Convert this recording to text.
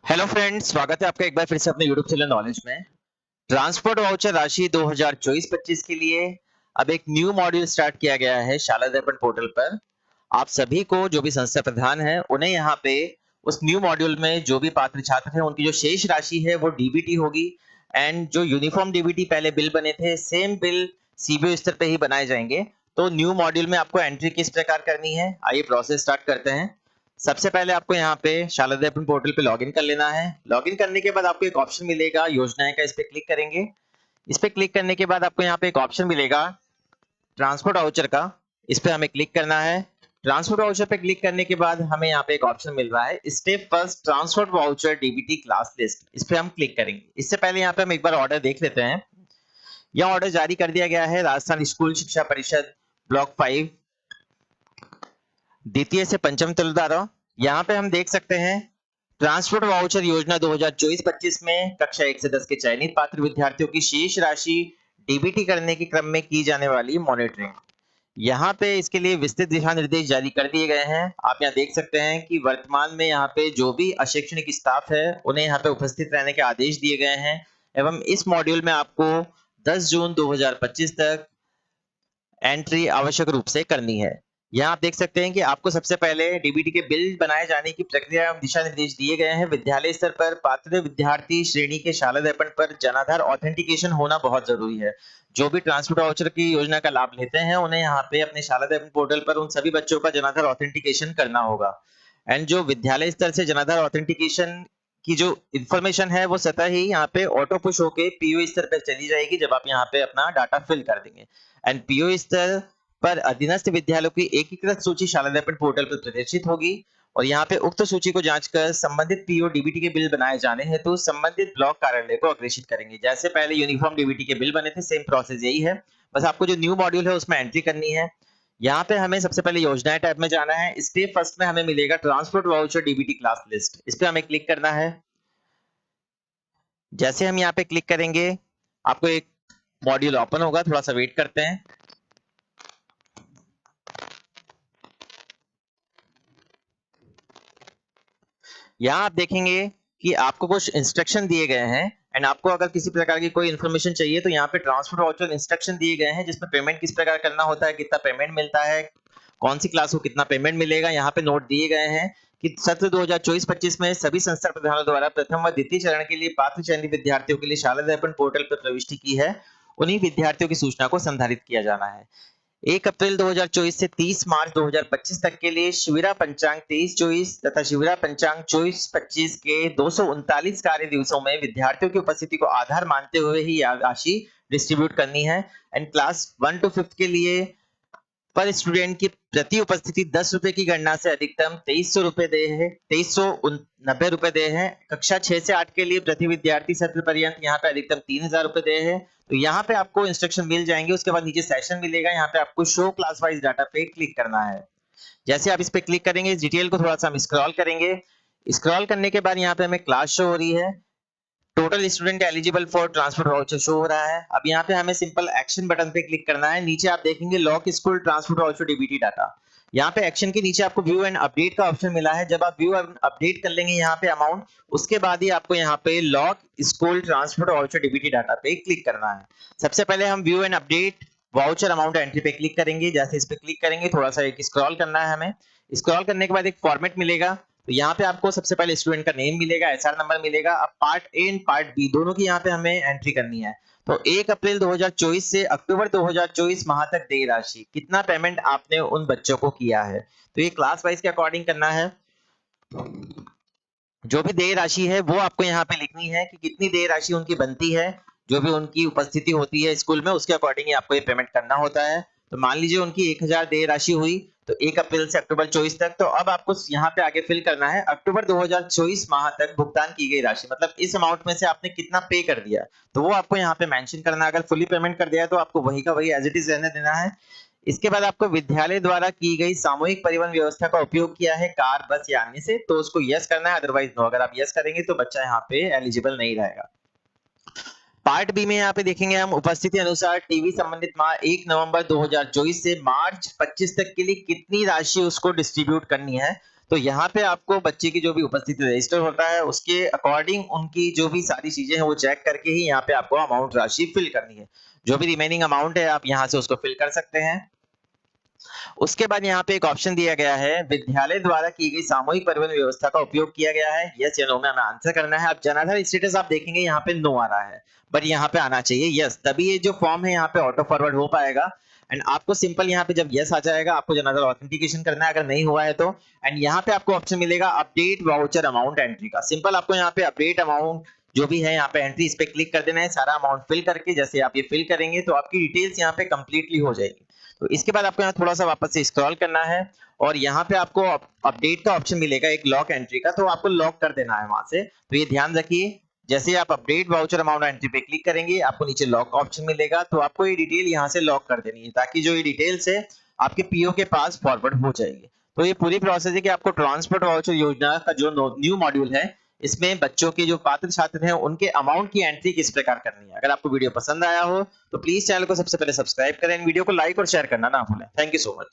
Hello friends, स्वागत है आपका एक बार फिर से अपने यूट्यूब चैनल नॉलेज में। ट्रांसपोर्ट वाउचर राशि 2024-25 के लिए अब एक न्यू मॉड्यूल स्टार्ट किया गया है शाला दर्पण पोर्टल पर। आप सभी को जो भी संस्था प्रधान है उन्हें यहाँ पे उस न्यू मॉड्यूल में जो भी पात्र छात्र हैं उनकी जो शेष राशि है वो डीबीटी होगी। एंड जो यूनिफॉर्म डीबीटी पहले बिल बने थे सेम बिल सीबीओ स्तर पे ही बनाए जाएंगे। तो न्यू मॉड्यूल में आपको एंट्री किस प्रकार करनी है, आइए प्रोसेस स्टार्ट करते हैं। सबसे पहले आपको यहाँ पे शाला दर्पण पोर्टल पे लॉगिन कर लेना है। लॉगिन करने के बाद आपको एक ऑप्शन मिलेगा योजनाएं का, इस पे क्लिक करेंगे। इस पे क्लिक करने के बाद आपको यहाँ पे एक ऑप्शन मिलेगा ट्रांसपोर्ट वाउचर का, इस पे हमें क्लिक करना है। ट्रांसपोर्ट वाउचर पे क्लिक करने के बाद हमें यहाँ पे एक ऑप्शन मिल रहा है step first transport voucher DBT class list, इस पे हम क्लिक करेंगे। इससे पहले यहाँ पे हम एक बार ऑर्डर देख लेते हैं। यह ऑर्डर जारी कर दिया गया है राजस्थान स्कूल शिक्षा परिषद ब्लॉक 5 द्वितीय से पंचम तलदारा। यहाँ पे हम देख सकते हैं ट्रांसपोर्ट वाउचर योजना 2024-25 में कक्षा 1 से 10 के चयनित पात्र विद्यार्थियों की शेष राशि डीबीटी करने के क्रम में की जाने वाली मॉनिटरिंग। यहाँ पे इसके लिए विस्तृत दिशा निर्देश जारी कर दिए गए हैं। आप यहाँ देख सकते हैं कि वर्तमान में यहाँ पे जो भी अशैक्षणिक स्टाफ है उन्हें यहाँ पे उपस्थित रहने के आदेश दिए गए हैं एवं इस मॉड्यूल में आपको 10 जून 2025 तक एंट्री आवश्यक रूप से करनी है। यहाँ आप देख सकते हैं कि आपको सबसे पहले डीबीटी के बिल बनाए जाने की प्रक्रिया दिशा निर्देश दिए गए हैं। विद्यालय स्तर पर पात्र विद्यार्थी श्रेणी के शाला दर्पण पर जनाधार ऑथेंटिकेशन होना बहुत जरूरी है। जो भी ट्रांसपोर्ट वाउचर की योजना का लाभ लेते हैं उन्हें यहाँ पे अपने शाला दर्पण पोर्टल पर उन सभी बच्चों का जनाधार ऑथेंटिकेशन करना होगा। एंड जो विद्यालय स्तर से जनाधार ऑथेंटिकेशन की जो इंफॉर्मेशन है वो स्वतः ही यहाँ पे ऑटो पुश होके पीओ स्तर पर चली जाएगी जब आप यहाँ पे अपना डाटा फिल कर देंगे। एंड पीओ स्तर पर अधीनस्थ विद्यालयों की एकीकृत सूची शाला दर्पण पोर्टल पर प्रदर्शित होगी और यहाँ पे उक्त सूची को जांचकर संबंधित पीओ डीबीटी के बिल बनाए जाने हेतु संबंधित ब्लॉक कार्यालय को अग्रेषित करेंगे। जैसे पहले यूनिफॉर्म डीबीटी के बिल बने थे सेम प्रोसेस यही है, बस आपको जो न्यू मॉड्यूल है उसमें एंट्री करनी है। यहाँ पे हमें सबसे पहले योजनाएं टैब में जाना है। स्टेप फर्स्ट में हमें मिलेगा transport voucher DBT class list, इस पे हमें क्लिक करना है। जैसे हम यहाँ पे क्लिक करेंगे आपको एक मॉड्यूल ओपन होगा, थोड़ा सा वेट करते हैं। यहाँ आप देखेंगे कि आपको कुछ इंस्ट्रक्शन दिए गए हैं एंड आपको अगर किसी प्रकार की कोई इन्फॉर्मेशन चाहिए तो यहाँ पे ट्रांसपोर्ट वाउचर इंस्ट्रक्शन दिए गए हैं जिसमें पेमेंट किस प्रकार करना होता है, कितना पेमेंट मिलता है, कौन सी क्लास को कितना पेमेंट मिलेगा। यहाँ पे नोट दिए गए हैं कि सत्र 2024-25 में सभी संस्था प्रधानों द्वारा प्रथम व द्वितीय चरण के लिए पात्र चयनित विद्यार्थियों के लिए शाला दर्पण पोर्टल पर प्रविष्टि की है, उन्हीं विद्यार्थियों की सूचना को संधारित किया जाना है। 1 अप्रैल 2024 से 30 मार्च 2025 तक के लिए शिविरा पंचांग 23-24 तथा शिविरा पंचांग 24-25 के 239 कार्य दिवसों में विद्यार्थियों की उपस्थिति को आधार मानते हुए ही यह राशि डिस्ट्रीब्यूट करनी है। एंड क्लास 1 to 5 के लिए पर स्टूडेंट की प्रति उपस्थिति 10 रुपए की गणना से अधिकतम 2300 रुपए दे है, 2390 रुपए दे है। कक्षा 6 से 8 के लिए प्रति विद्यार्थी सत्र पर्यंत यहाँ पे अधिकतम 3000 रुपए दे है। तो यहाँ पे आपको इंस्ट्रक्शन मिल जाएंगे, उसके बाद नीचे सेशन मिलेगा, यहाँ पे आपको शो क्लास वाइज डाटा पे क्लिक करना है। जैसे आप इस पे क्लिक करेंगे इस डिटेल को थोड़ा सा हम स्क्रॉल करेंगे। स्क्रॉल करने के बाद यहाँ पे हमें क्लास शो हो रही है, total student eligible for transport voucher show हो रहा है। अब यहाँ पे हमें सिंपल एक्शन बटन पे क्लिक करना है। नीचे आप देखेंगे lock school transport voucher DBT data, यहाँ पे एक्शन के नीचे आपको व्यू एंड अपडेट का ऑप्शन मिला है। जब आप व्यू एंड अपडेट कर लेंगे यहाँ पे अमाउंट, उसके बाद ही आपको यहाँ पे lock school transport voucher DBT data पे क्लिक करना है। सबसे पहले हम view and update voucher amount entry पे क्लिक करेंगे। जैसे इस पे क्लिक करेंगे थोड़ा सा एक स्क्रॉल करना है हमें। स्क्रॉल करने के बाद एक फॉर्मेट मिलेगा, तो यहाँ पे आपको सबसे पहले स्टूडेंट का नेम मिलेगा, एसआर नंबर मिलेगा। अब part A and part B दोनों की यहाँ पे हमें एंट्री करनी है। तो 1 अप्रैल 2024 से अक्टूबर 2024 माह तक देय राशि, कितना पेमेंट आपने उन बच्चों को किया है, तो ये क्लास वाइज के अकॉर्डिंग करना है। जो भी देय राशि है वो आपको यहाँ पे लिखनी है कि कितनी देय राशि उनकी बनती है, जो भी उनकी उपस्थिति होती है स्कूल में उसके अकॉर्डिंग ही आपको ये पेमेंट करना होता है। तो मान लीजिए उनकी 1000 देय राशि हुई तो 1 अप्रैल से अक्टूबर 24 तक, तो अब आपको यहाँ पे आगे फिल करना है अक्टूबर 2024 माह तक भुगतान की गई राशि, मतलब इस अमाउंट में से आपने कितना पे कर दिया तो वो आपको यहाँ पे मेंशन करना है। अगर फुली पेमेंट कर दिया तो आपको वही का वही एज इट इज रहने देना है। इसके बाद आपको विद्यालय द्वारा की गई सामूहिक परिवहन व्यवस्था का उपयोग किया है कार, बस या अन्य से, तो उसको यस करना है, अदरवाइज नो। अगर आप यस करेंगे तो बच्चा यहाँ पे एलिजिबल नहीं रहेगा। पार्ट बी में यहाँ पे देखेंगे हम उपस्थिति अनुसार टीवी संबंधित माह 1 नवंबर 2024 से मार्च 25 तक के लिए कितनी राशि उसको डिस्ट्रीब्यूट करनी है। तो यहाँ पे आपको बच्चे की जो भी उपस्थिति रजिस्टर होता है उसके अकॉर्डिंग उनकी जो भी सारी चीजें हैं वो चेक करके ही यहाँ पे आपको अमाउंट राशि फिल करनी है। जो भी रिमेनिंग अमाउंट है आप यहाँ से उसको फिल कर सकते हैं। उसके बाद यहाँ पे एक ऑप्शन दिया गया है, विद्यालय द्वारा की गई सामूहिक परिवहन व्यवस्था का उपयोग किया गया है, यस या नो में हमें आंसर करना है। अब जनाधार स्टेटस आप देखेंगे यहाँ पे नो आ रहा है, बट यहाँ पे आना चाहिए यस, तभी ये जो फॉर्म है यहाँ पे ऑटो फॉरवर्ड हो पाएगा। एंड आपको सिंपल यहाँ पे जब यस आ जाएगा आपको जनाधार ऑथेंटिकेशन करना है, अगर नहीं हुआ है तो। एंड यहाँ पे आपको ऑप्शन मिलेगा अपडेट वाउचर अमाउंट एंट्री का। सिंपल आपको यहाँ पे अपडेट अमाउंट जो भी है यहाँ पे एंट्री इस पे क्लिक कर देना है, सारा अमाउंट फिल करके। जैसे आप ये फिल करेंगे तो आपकी डिटेल्स यहाँ पे कंप्लीटली हो जाएगी। तो इसके बाद आपको यहाँ थोड़ा सा वापस से स्क्रॉल करना है और यहाँ पे आपको अपडेट का ऑप्शन मिलेगा एक लॉक एंट्री का, तो आपको लॉक कर देना है वहां से। तो ये ध्यान रखिए, जैसे आप अपडेट वाउचर अमाउंट एंट्री पे क्लिक करेंगे आपको नीचे लॉक का ऑप्शन मिलेगा, तो आपको ये डिटेल यहाँ से लॉक कर देनी है ताकि जो ये डिटेल्स है आपके पीओ के पास फॉरवर्ड हो जाएगी। तो ये पूरी प्रोसेस है कि आपको ट्रांसपोर्ट वाउचर योजना का जो न्यू मॉड्यूल है इसमें बच्चों के जो पात्र छात्र हैं उनके अमाउंट की एंट्री किस प्रकार करनी है। अगर आपको वीडियो पसंद आया हो तो प्लीज चैनल को सबसे पहले सब्सक्राइब करें, वीडियो को लाइक और शेयर करना ना भूलें। Thank you so much.